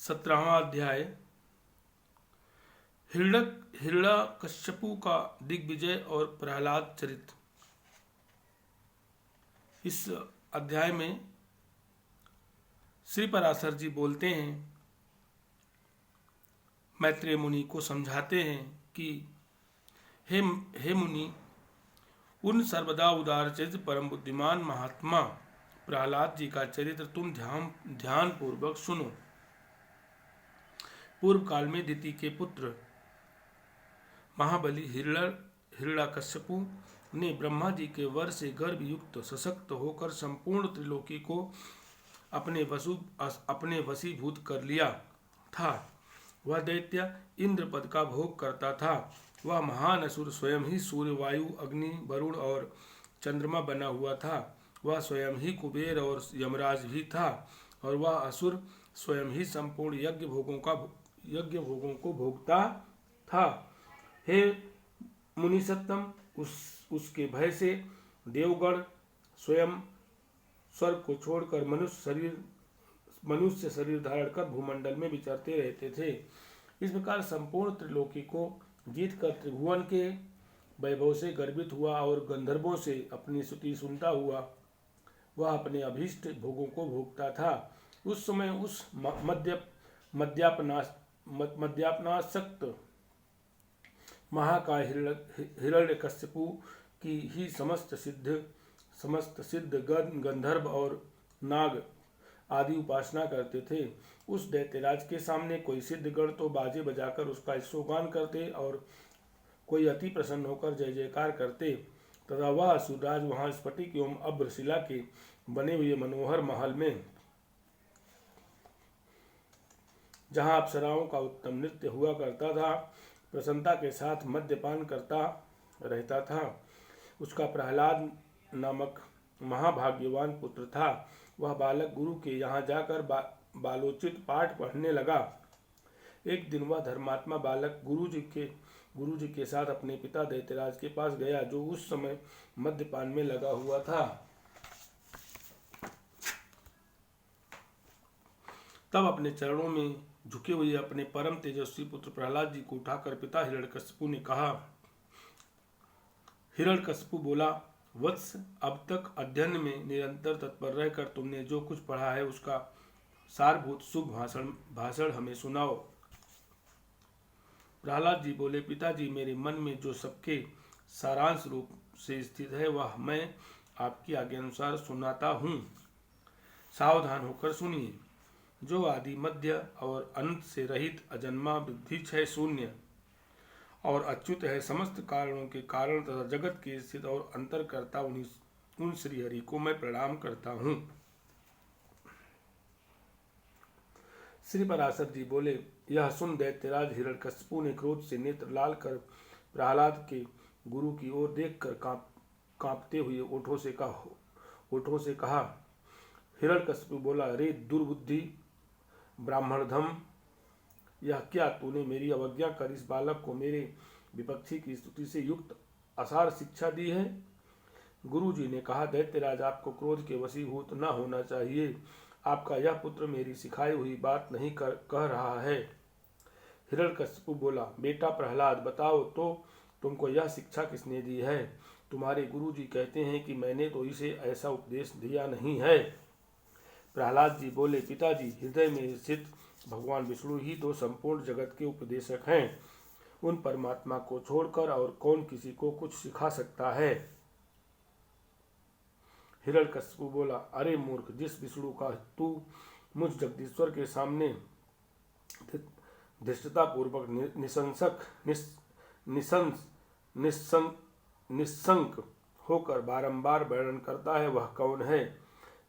17वां अध्याय हिरण्यकश्यपु का दिग्विजय और प्रहलाद चरित। इस अध्याय में श्री पराशर जी बोलते हैं, मैत्रेय मुनि को समझाते हैं कि हे मुनि, उन सर्वदा उदार चरित्र परम बुद्धिमान महात्मा प्रहलाद जी का चरित्र तुम ध्यान पूर्वक सुनो। पूर्व काल में दिति के पुत्र महाबली हिरण्यकश्यपु ने ब्रह्मा जी के वर से गर्भ युक्त सशक्त होकर संपूर्ण त्रिलोकी को अपने वशीभूत कर लिया था। वह दैत्य इंद्र पद का भोग करता था। वह महान असुर स्वयं ही सूर्य, वायु, अग्नि, वरुण और चंद्रमा बना हुआ था। वह स्वयं ही कुबेर और यमराज भी था और वह असुर स्वयं ही संपूर्ण यज्ञ भोगों को भोगता था। हे मुनिसत्तम, उसके भय से देवगण स्वयं स्वर्ग को छोड़कर मनुष्य शरीर धारण कर भूमंडल में विचरते रहते थे। इस प्रकार संपूर्ण त्रिलोकी को जीतकर त्रिभुवन के वैभव से गर्वित हुआ और गंधर्वों से अपनी स्तुति सुनता हुआ वह अपने अभीष्ट भोगों को भोगता था। उस समय उस मद्यापनासक्त महाकाय हिरण्यकश्यपु की ही समस्त सिद्ध गंधर्व और नाग आदि उपासना करते थे। उस दैत्यराज के सामने कोई सिद्धगण तो बाजे बजाकर उसका स्तोगान करते और कोई अति प्रसन्न होकर जय जयकार करते तथा वह असुरराज वहां स्फटिक एवं अभ्रशिला के बने हुए मनोहर महल में, जहां अप्सराओं का उत्तम नृत्य हुआ करता था, प्रसन्नता के साथ मद्यपान करता रहता था। उसका प्रहलाद नामक महाभाग्यवान पुत्र था। वह बालक गुरु के यहाँ जाकर बालोचित पाठ पढ़ने लगा। एक दिन वह धर्मात्मा बालक गुरु जी के साथ अपने पिता दैत्यराज के पास गया, जो उस समय मद्यपान में लगा हुआ था। तब अपने चरणों में झुके हुए अपने परम तेजस्वी पुत्र प्रहलाद जी को उठाकर पिता हिरण्यकश्यपु ने कहा। हिरण्यकश्यपु बोला, वत्स, अब तक अध्ययन में निरंतर तत्पर रहकर तुमने जो कुछ पढ़ा है उसका सारभूत शुभ भाषण हमें सुनाओ। प्रहलाद जी बोले, पिताजी, मेरे मन में जो सबके सारांश रूप से स्थित है वह मैं आपकी आज्ञा अनुसार सुनाता हूँ। सावधान होकर सुनिए। जो आदि मध्य और अंत से रहित अजन्मा वृद्धि क्षय शून्य और अच्युत है, समस्त कारणों के कारण तथा जगत के स्थित और अंतर करता उन श्री हरि को मैं प्रणाम करता हूँ। श्री पराशर जी बोले, यह सुन दैत्यराज हिरण्यकश्यपु ने क्रोध से नेत्र लाल कर प्रहलाद के गुरु की ओर देखकर कांपते हुए ओठों से कहा। हिरण्यकश्यपु बोला, रे दुर्बुद्धि ब्राह्मणधम, यह क्या तूने मेरी अवज्ञा कर इस बालक को मेरे विपक्षी की स्तुति से युक्त असार शिक्षा दी है। गुरु जी ने कहा, दैत्यराज, आपको क्रोध के वशीभूत न होना चाहिए। आपका यह पुत्र मेरी सिखाई हुई बात नहीं कह रहा है। हिरण्यकश्यपु बोला, बेटा प्रहलाद, बताओ तो तुमको यह शिक्षा किसने दी है? तुम्हारे गुरु जी कहते हैं कि मैंने तो इसे ऐसा उपदेश दिया नहीं है। प्रहलाद जी बोले, पिताजी, हृदय में स्थित भगवान विष्णु ही तो संपूर्ण जगत के उपदेशक हैं। उन परमात्मा को छोड़कर और कौन किसी को कुछ सिखा सकता है? हिरण्यकश्यपु बोला, अरे मूर्ख, जिस विष्णु का तू मुझ जगदीश्वर के सामने धृष्टता पूर्वक निस्संक होकर बारंबार वर्णन करता है, वह कौन है?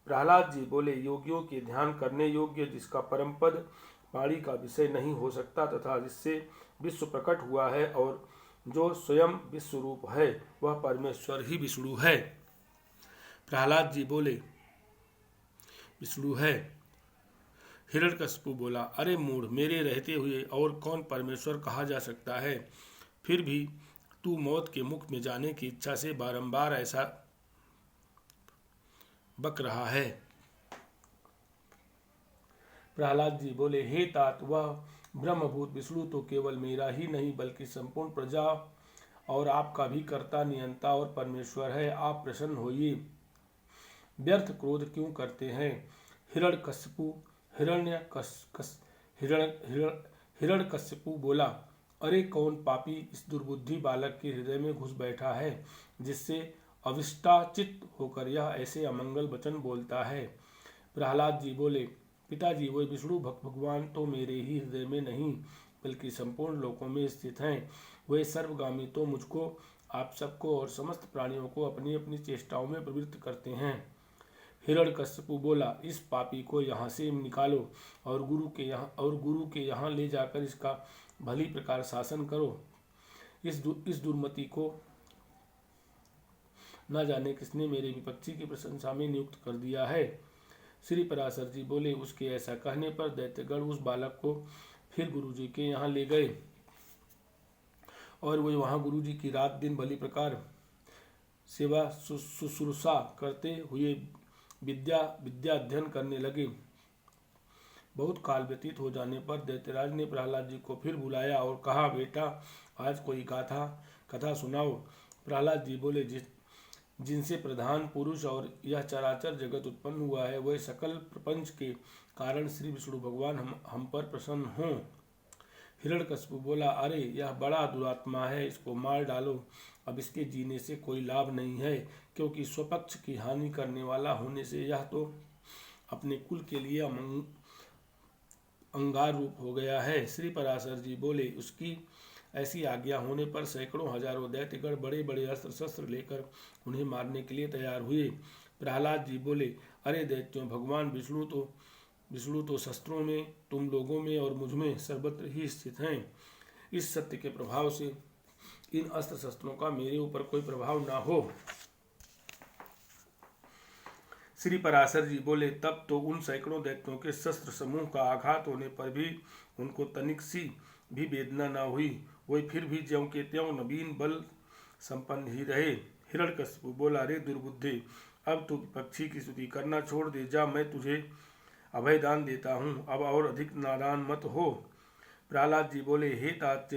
प्रहलाद जी बोले, योगियों के ध्यान करने योग्य, जिसका परम पद वाणी का विषय नहीं हो सकता तथा जिससे विश्व प्रकट हुआ है और जो स्वयं विश्व रूप है, वह परमेश्वर ही विष्णु है। प्रहलाद जी बोले, विष्णु है। हिरण्यकश्यपु बोला, अरे मूढ़, मेरे रहते हुए और कौन परमेश्वर कहा जा सकता है? फिर भी तू मौत के मुख में जाने की इच्छा से बारंबार ऐसा बक रहा है। प्रहलाद जी बोले, हे तात, वह ब्रह्मभूत विष्णु तो केवल मेरा ही नहीं बल्कि संपूर्ण प्रजा और आपका भी कर्ता, नियंता और परमेश्वर है। आप प्रसन्न होइए, व्यर्थ क्रोध क्यों करते हैं। हिरण्यकशिपु हिरण्यकशिपु बोला, अरे कौन पापी इस दुर्बुद्धि बालक के हृदय में घुस बैठा है, जिससे अविष्टाचित होकर यह ऐसे अमंगल वचन बोलता है। प्रहलाद जी बोले, पिताजी, वह विष्णु भगवान तो मेरे ही हृदय में नहीं बल्कि संपूर्ण लोकों में स्थित हैं। वे सर्वगामी तो मुझको, आप सबको और समस्त प्राणियों को अपनी अपनी चेष्टाओं में प्रवृत्त करते हैं। हिरण्यकशिपु बोला, इस पापी को यहाँ से निकालो और गुरु के यहाँ ले जाकर इसका भली प्रकार शासन करो। इस दुर्मति को न जाने किसने मेरे विपक्षी की प्रशंसा में नियुक्त कर दिया है। श्री पराशर जी बोले, उसके ऐसा कहने पर दैत्यगण उस बालक को फिर गुरुजी के यहाँ ले गए और वे वहाँ गुरुजी की रात दिन भली प्रकार सेवा शुश्रूषा करते हुए विद्या अध्ययन करने लगे। बहुत काल व्यतीत हो जाने पर दैत्यराज ने प्रहलाद जी को फिर बुलाया और कहा, बेटा, आज कोई कथा सुनाओ। प्रहलाद जी बोले, जिनसे प्रधान पुरुष और यह चराचर जगत उत्पन्न हुआ है, वह सकल प्रपंच के कारण श्री विष्णु भगवान हम पर प्रसन्न हों। हिरण्यकशिपु बोला, अरे यह बड़ा दुरात्मा है, इसको मार डालो। अब इसके जीने से कोई लाभ नहीं है, क्योंकि स्वपक्ष की हानि करने वाला होने से यह तो अपने कुल के लिए अंगार रूप हो गया है। श्री पराशर जी बोले, उसकी ऐसी आज्ञा होने पर सैकड़ों हजारों दैत्यगण बड़े बड़े अस्त्र शस्त्र लेकर उन्हें मारने के लिए तैयार हुए। प्रहलाद जी बोले, अरे दैत्यों, भगवान विष्णु तो शस्त्रों में, तुम लोगों में और मुझ में सर्वत्र ही स्थित हैं। इस सत्य के प्रभाव से इन अस्त्र शस्त्रों का मेरे ऊपर कोई प्रभाव ना हो। श्री पराशर जी बोले, तब तो उन सैकड़ों दैत्यों के शस्त्र समूह का आघात होने पर भी उनको तनिक सी भी वेदना न हुई। वे फिर भी ज्यों के त्यों नवीन बल संपन्न ही रहे। हिरण्यकशिपु बोला, रे दुर्बुद्धि, अब तू पक्षी की स्तुति करना छोड़ दे, जा, मैं तुझे अभयदान देता हूँ, अब और अधिक नादान मत हो। प्रहलाद जी बोले, हे तात,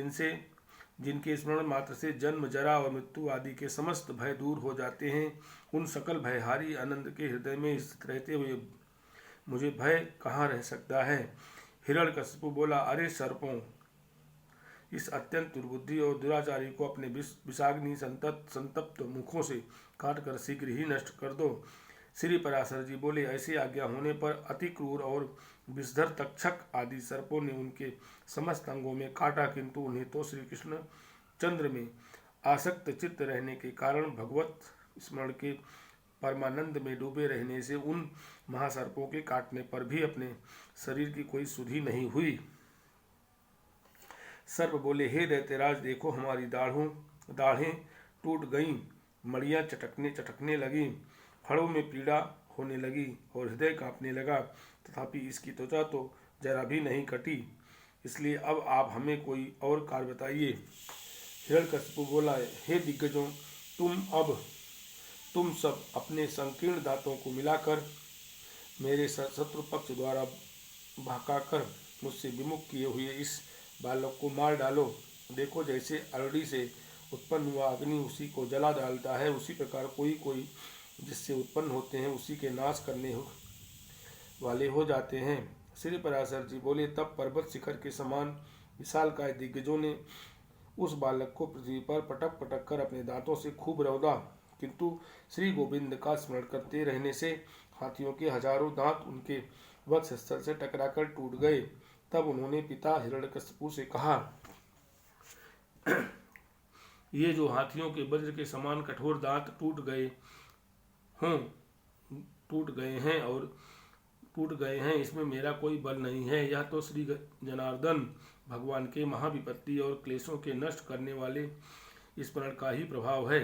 जिनके स्मरण मात्र से जन्म, जरा और मृत्यु आदि के समस्त भय दूर हो जाते हैं, उन सकल भयहारी आनंद के हृदय में स्थित रहते हुए मुझे भय कहाँ रह सकता है। हिरण्यकशिपु बोला, अरे सर्पों, इस अत्यंत दुर्बुद्धि और दुराचारी को अपने विषाग्नि संतप्त मुखों से काटकर शीघ्र ही नष्ट कर दो। श्री पराशर जी बोले, ऐसी आज्ञा होने पर अति क्रूर और विषधर तक्षक आदि सर्पों ने उनके समस्त अंगों में काटा, किंतु उन्हें तो श्री कृष्ण चंद्र में आसक्त चित्त रहने के कारण भगवत स्मरण के परमानंद में डूबे रहने से उन महासर्पों के काटने पर भी अपने शरीर की कोई सुधि नहीं हुई। सर्प बोले, हे दैत्यराज, देखो हमारी दाढ़ें टूट गईं, मड़ियाँ चटकने लगीं, फड़ों में पीड़ा होने लगी और हृदय कांपने लगा, तथापि इसकी त्वचा तो जरा भी नहीं कटी। इसलिए अब आप हमें कोई और कार्य बताइए। हिरण्यकशिपु बोला, हे दिग्गजों, तुम सब अपने संकीर्ण दांतों को मिलाकर मेरे शत्रु पक्ष द्वारा भड़काकर मुझसे विमुख किए हुए इस बालक को मार डालो। देखो, जैसे अरड़ी से उत्पन्न हुआ अग्नि उसी को जला डालता है, उसी प्रकार कोई जिससे उत्पन्न होते हैं उसी के नाश करने वाले हो जाते हैं। श्री पराशर जी बोले, तब पर्वत शिखर के समान विशालकाय दिग्गजों ने उस बालक को पृथ्वी पर पटक पटक कर अपने दांतों से खूब रौंदा, किंतु श्री गोविंद का स्मरण करते रहने से हाथियों के हजारों दांत उनके वक्षस्थल से टकराकर टूट गए। तब उन्होंने पिता हिरण्यकशिपु से कहा, ये जो हाथियों के वज्र के समान कठोर दांत टूट गए हैं, इसमें मेरा कोई बल नहीं है। यह तो श्री जनार्दन भगवान के महाविपत्ति और क्लेशों के नष्ट करने वाले स्मरण का ही प्रभाव है।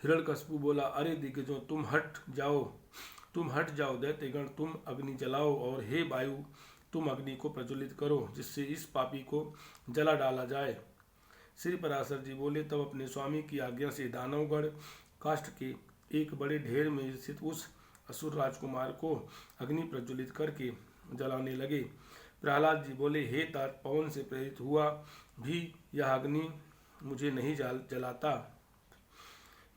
हिरण्यकशिपु बोला, अरे दिग्गजों, तुम हट जाओ दैत्यगण, तुम अग्नि जलाओ, और हे वायु, तुम अग्नि को प्रज्वलित करो, जिससे इस पापी को जला डाला जाए। श्री पराशर जी बोले, तब अपने स्वामी की आज्ञा से दानवगण काष्ठ के एक बड़े ढेर में स्थित उस असुर राजकुमार को अग्नि प्रज्वलित करके जलाने लगे। प्रहलाद जी बोले, हे तात, पवन से प्रेरित हुआ भी यह अग्नि मुझे नहीं जलाता।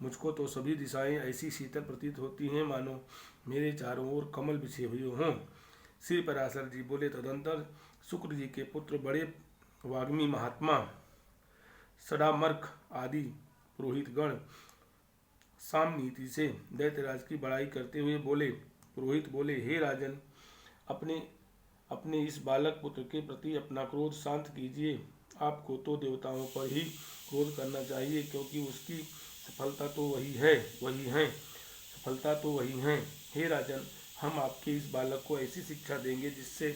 मुझको तो सभी दिशाएं ऐसी शीतल प्रतीत होती हैं मानो मेरे चारों ओर कमल बिछे हुए हों। श्री पराशर जी बोले, तदंतर शुक्र जी के पुत्र बड़े वाग्मी महात्मा सडामर्क आदि पुरोहितगण साम नीति से दैत्यराज की बड़ाई करते हुए बोले। पुरोहित बोले, हे राजन, अपने इस बालक पुत्र के प्रति अपना क्रोध शांत कीजिए। आपको तो देवताओं पर ही क्रोध करना चाहिए, क्योंकि उसकी सफलता तो वही है। हे राजन, हम आपके इस बालक को ऐसी शिक्षा देंगे जिससे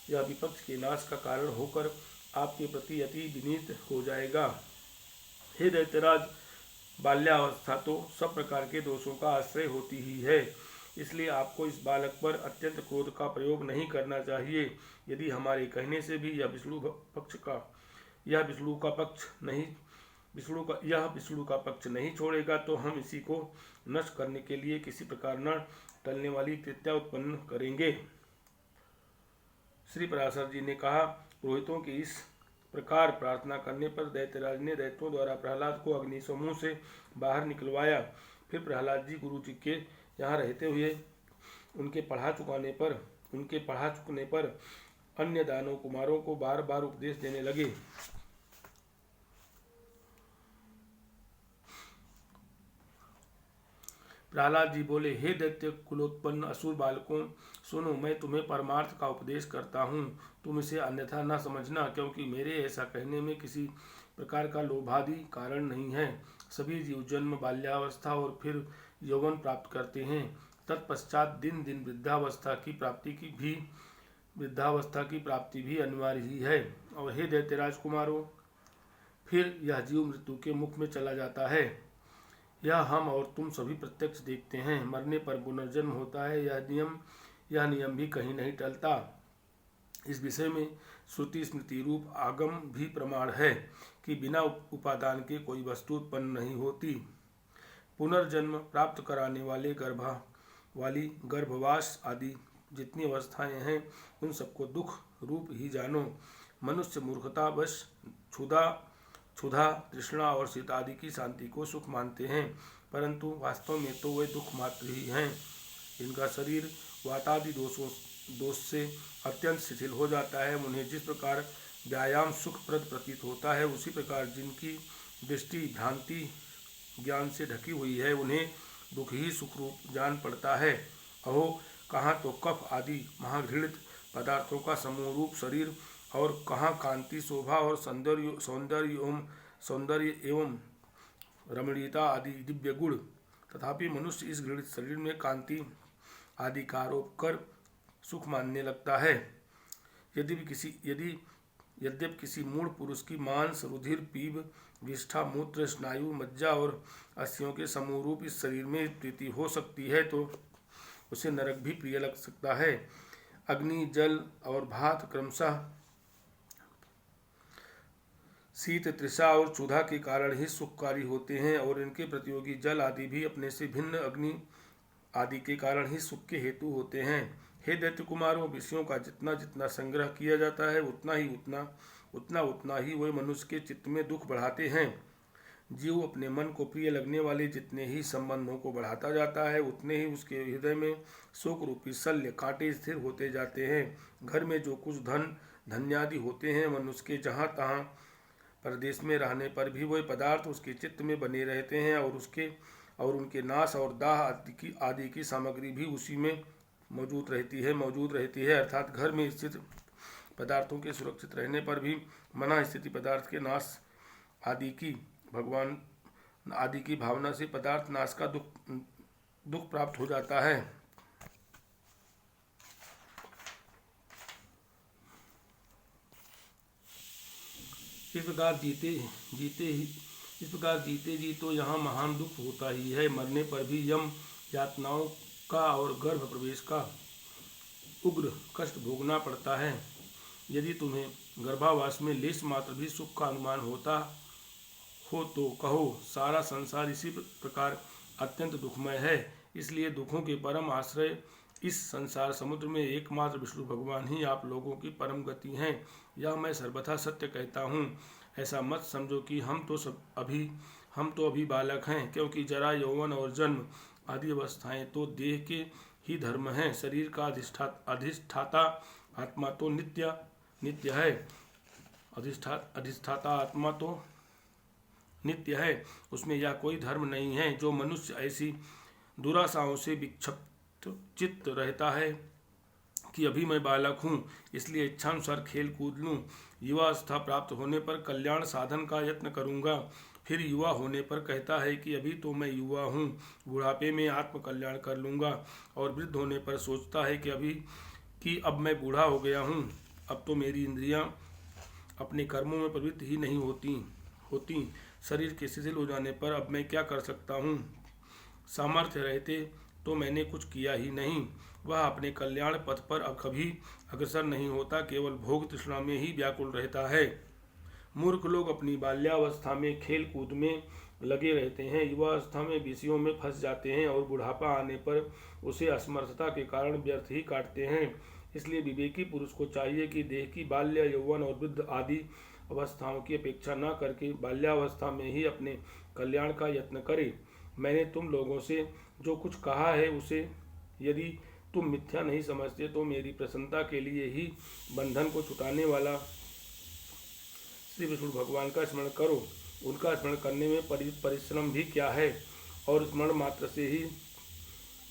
यह विपक्ष के नाश का कारण होकर आपके प्रति अति विनीत हो जाएगा। हे दैत्यराज, बाल्यावस्था तो सब प्रकार के दोषों का आश्रय होती ही है, इसलिए आपको इस बालक पर अत्यंत क्रोध का प्रयोग नहीं करना चाहिए। यदि हमारे कहने से भी यह विष्णु का पक्ष नहीं छोड़ेगा तो हम इसी को नष्ट करने के लिए किसी प्रकार न टलने वाली कृत्या उत्पन्न करेंगे। श्री पराशर जी ने कहा, पुरोहितों की इस प्रकार प्रार्थना करने पर दैत्यराज ने दैत्यों द्वारा प्रहलाद को अग्नि समूह से बाहर निकलवाया। फिर प्रहलाद जी गुरु जी के यहाँ रहते हुए उनके पढ़ा चुकने पर अन्य दानव कुमारों को बार बार उपदेश देने लगे। प्रहलाद जी बोले, हे दैत्य कुलोत्पन्न असुर बालकों, सुनो, मैं तुम्हें परमार्थ का उपदेश करता हूँ। तुम इसे अन्यथा न समझना, क्योंकि मेरे ऐसा कहने में किसी प्रकार का लोभादि कारण नहीं है। सभी जीव जन्म, बाल्यावस्था और फिर यौवन प्राप्त करते हैं। तत्पश्चात दिन दिन वृद्धावस्था की प्राप्ति भी अनिवार्य ही है। और हे दैत्यराज कुमारों, फिर यह जीव मृत्यु के मुख में चला जाता है। यह हम और तुम सभी प्रत्यक्ष देखते हैं। मरने पर पुनर्जन्म होता है, यह नियम भी कहीं नहीं टलता। इस विषय में श्रुति स्मृति रूप आगम भी प्रमाण है कि बिना उपादान के कोई वस्तु उत्पन्न नहीं होती। पुनर्जन्म प्राप्त कराने वाले गर्भवास आदि जितनी अवस्थाएं हैं, उन सबको दुख रूप ही जानो। मनुष्य मूर्खतावश क्षुधा, तृष्णा और शीत आदि की शांति को सुख मानते हैं, परंतु वास्तव में तो वे दुख मात्र ही हैं। इनका शरीर वातादि दोष से अत्यंत शिथिल हो जाता है। उन्हें जिस प्रकार व्यायाम सुखप्रद प्रतीत होता है, उसी प्रकार जिनकी दृष्टि भ्रांति ज्ञान से ढकी हुई है, उन्हें दुख ही सुख रूप जान पड़ता है। अहो, कहाँ तो कफ आदि महाघृणित पदार्थों का समूह रूप शरीर, और कहाँ कांति, शोभा और सौंदर्य एवं रमणीयता आदि दिव्य गुण। तथापि मनुष्य इस घृणित शरीर में कांति आदि का आरोप कर सुख मानने लगता है। यद्यपि किसी मूढ़ पुरुष की मांस, रुधिर, पीप, विष्ठा, मूत्र, स्नायु, मज्जा और अस्थियों के समूह रूप इस शरीर में प्रीति हो सकती है, तो उसे नरक भी प्रिय लग सकता है। अग्नि, जल और भात क्रमशः शीत, तृषा और क्षुधा के कारण ही सुखकारी होते हैं, और इनके प्रतियोगी जल आदि भी अपने से भिन्न अग्नि आदि के कारण ही सुख के हेतु होते हैं। हे दैत्य कुमारों, विषयों का जितना जितना संग्रह किया जाता है, उतना ही वे मनुष्य के चित्त में दुख बढ़ाते हैं। जीव अपने मन को प्रिय लगने वाले जितने ही संबंधों को बढ़ाता जाता है, उतने ही उसके हृदय में शोक रूपी शल्य कांटे स्थिर होते जाते हैं। घर में जो कुछ धन्यादि होते हैं, मनुष्य के जहाँ तहाँ परदेश में रहने पर भी वह पदार्थ उसके चित्त में बने रहते हैं, और उनके नाश और दाह आदि की सामग्री भी उसी में मौजूद रहती है। अर्थात घर में स्थित पदार्थों के सुरक्षित रहने पर भी मना स्थिति पदार्थ के नाश आदि की भगवान आदि की भावना से पदार्थ नाश का दुख प्राप्त हो जाता है। इस प्रकार जीते जी तो यहाँ महान दुख होता ही है। मरने पर भी यम यातनाओं का और गर्भ प्रवेश का उग्र कष्ट भोगना पड़ता है। यदि तुम्हें गर्भावास में लेश मात्र भी सुख का अनुमान होता हो तो कहो, सारा संसार इसी प्रकार अत्यंत दुखमय है। इसलिए दुखों के परम आश्रय इस संसार समुद्र में एकमात्र विष्णु भगवान ही आप लोगों की परम गति हैं। यह मैं सर्वथा सत्य कहता हूँ। ऐसा मत समझो कि हम तो अभी बालक हैं, क्योंकि जरा, यौवन और जन्म आदि अवस्थाएं तो देह के ही धर्म हैं। शरीर का अधिष्ठाता आत्मा तो नित्य है। अधिष्ठाता आत्मा तो नित्य है, उसमें यह कोई धर्म नहीं है। जो मनुष्य ऐसी दुराशाओं से विक्षिप्त चित्त रहता है कि अभी मैं बालक हूँ, इसलिए इच्छानुसार खेल कूद लूँ, युवावस्था प्राप्त होने पर कल्याण साधन का यत्न करूँगा, फिर युवा होने पर कहता है कि अभी तो मैं युवा हूँ, बुढ़ापे में आत्म कल्याण कर लूँगा, और वृद्ध होने पर सोचता है कि अब मैं बूढ़ा हो गया हूँ, अब तो मेरी इंद्रियाँ अपने कर्मों में प्रवृत्त ही नहीं होती। शरीर के शिथिल हो जाने पर अब मैं क्या कर सकता हूँ? सामर्थ्य रहते तो मैंने कुछ किया ही नहीं। वह अपने कल्याण पथ पर अब कभी अग्रसर नहीं होता, केवल भोग तृष्णा में ही व्याकुल रहता है। मूर्ख लोग अपनी बाल्यावस्था में खेल कूद में लगे रहते हैं, युवावस्था में विषयों में फंस जाते हैं और बुढ़ापा आने पर उसे असमर्थता के कारण व्यर्थ ही काटते हैं। इसलिए विवेकी पुरुष को चाहिए कि देह की बाल्य, यौवन और वृद्ध आदि अवस्थाओं की अपेक्षा न करके बाल्यावस्था में ही अपने कल्याण का यत्न करे। मैंने तुम लोगों से जो कुछ कहा है उसे यदि तुम मिथ्या नहीं समझते तो मेरी प्रसन्नता के लिए ही बंधन को छुटाने वाला श्री विष्णु भगवान का स्मरण करो। उनका स्मरण करने में परिश्रम भी क्या है, और स्मरण मात्र से ही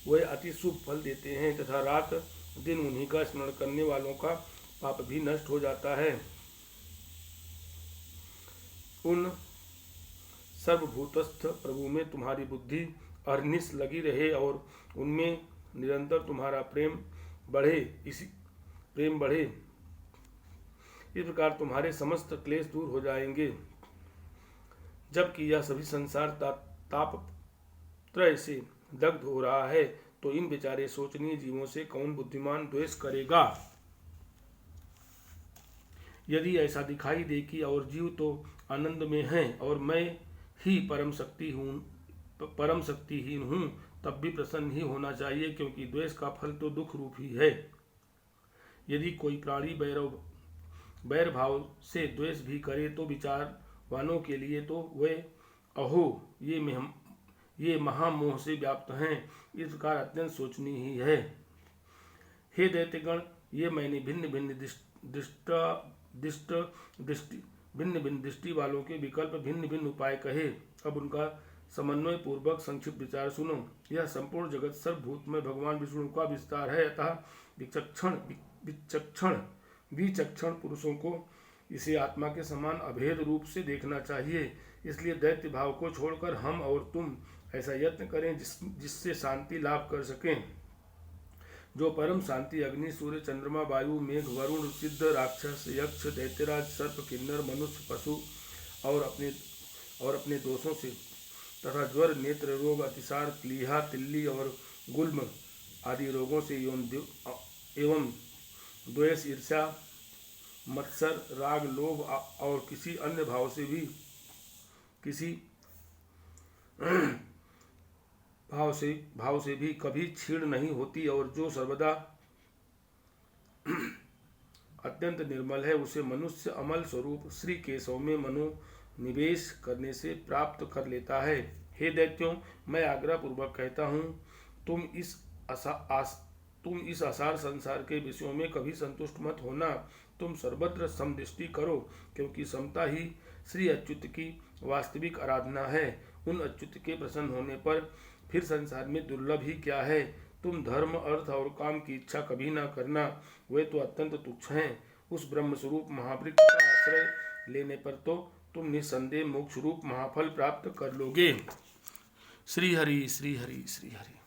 वे अति शुभ फल देते हैं, तथा रात दिन उन्हीं का स्मरण करने वालों का पाप भी नष्ट हो जाता है। उन सर्वभूतस्थ प्रभु में तुम्हारी बुद्धि अहर्निश लगी रहे और उनमें निरंतर तुम्हारा प्रेम बढ़े। इस प्रकार तुम्हारे समस्त क्लेश दूर हो जाएंगे। जबकि यह सभी संसार तापत्रय से दग्ध हो रहा है, तो इन बेचारे शोचनीय जीवों से कौन बुद्धिमान द्वेष करेगा? यदि ऐसा दिखाई दे कि और जीव तो आनंद में हैं और मैं ही परम शक्तिहीन हूँ, तब भी प्रसन्न ही होना चाहिए, क्योंकि द्वेष का फल तो दुख रूप ही है। यदि कोई प्राणी बैर भाव से द्वेष भी करे तो विचारवानों के लिए तो वे अहो ये महामोह से व्याप्त हैं, इस प्रकार अत्यंत सोचनीय ही है। हे दैत्यगण, ये मैंने भिन्न भिन्न दृष्टि वालों के विकल्प भिन्न भिन्न उपाय कहे। अब उनका समन्वय पूर्वक संक्षिप्त विचार सुनो। यह संपूर्ण जगत सर्वभूत में भगवान विष्णु का विस्तार है, अतः विचक्षण पुरुषों को इसे आत्मा के समान अभेद रूप से देखना चाहिए। इसलिए दैत्य भाव को छोड़कर हम और तुम ऐसा यत्न करें जिससे शांति लाभ कर सकें। जो परम शांति अग्नि, सूर्य, चंद्रमा, वायु, मेघ, वरुण, सिद्ध, राक्षस, यक्ष, दैत्यराज, सर्प, किन्नर, मनुष्य, पशु और अपने दोषों से तथा ज्वर, नेत्र रोग, अतिसार, प्लीहा, तिल्ली और गुल्म आदि रोगों से एवं द्वेष, ईर्ष्या, मत्सर, राग, लोभ और किसी अन्य भाव से भी कभी क्षीण नहीं होती, और जो सर्वदा अत्यंत निर्मल है, उसे मनुष्य अमल स्वरूप श्री केशव में मनोनिवेश करने से प्राप्त कर लेता है। हे दैत्यों, मैं आग्रह पूर्वक कहता हूँ, तुम इस आसार संसार के विषयों में कभी संतुष्ट मत होना। तुम सर्वत्र समदृष्टि करो, क्योंकि समता ही श्री अच्युत की वास्तविक आराधना है। उन अच्युत के प्रसन्न होने पर फिर संसार में दुर्लभ ही क्या है। तुम धर्म, अर्थ और काम की इच्छा कभी न करना, वे तो अत्यंत तुच्छ हैं। उस ब्रह्म स्वरूप महावृक्ष का आश्रय लेने पर तो तुम निस्संदेह मोक्ष रूप महाफल प्राप्त कर लोगे। श्री हरि श्री हरि श्री हरि।